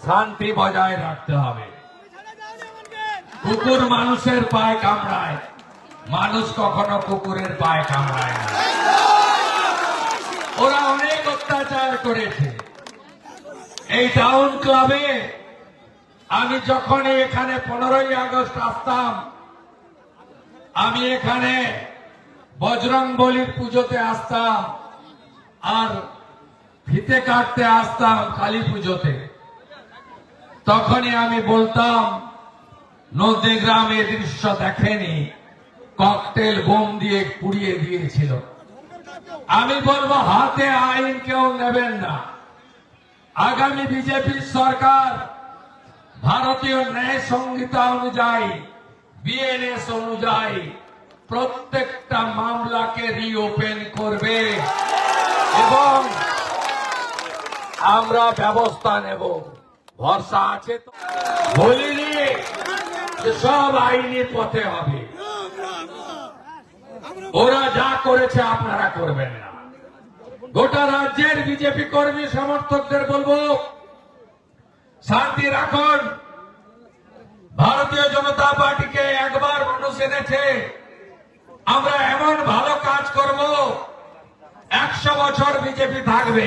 শান্তি বজায় রাখতে হবে। কুকুর মানুষের পায়ে কামড়ায়, মানুষ কখনো কুকুরের পায়ে কামড়ায় না। ওরা অনেক অত্যাচার করেছে। এই টাউন ক্লাবে আমি যখন এখানে 15ই আগস্ট আসতাম, আমি এখানে বজরংবলীর পুজোতে আসতাম আর ফিতে কাটতে আসতাম কালী পুজোতে। তখনই আমি বলতাম নন্দীগ্রাম এ দৃশ্য দেখেনি, ককটেল বোম দিয়ে পুড়িয়ে দিয়েছিল। আমি বলবো হাতে আইন কেউ নেবেন না। আগামী বিজেপি সরকার ভারতীয় ন্যায় সংহিতা অনুযায়ী, বিএনএস অনুযায়ী প্রত্যেকটা মামলাকে রিওপেন করবে এবং আমরা ব্যবস্থা নেব। ভরসা আছে তো? বলিনি যে সব আইনি পথে হবে। ওরা যা করেছে আপনারা করবেন না। গোটা রাজ্যের বিজেপি কর্মী সমর্থকদের বলবো, শান্তি রাখুন। ভারতীয় জনতা পার্টিকে একবার মানুষ এনেছে, আমরা এমন ভালো কাজ করব 100 বছর বিজেপি থাকবে।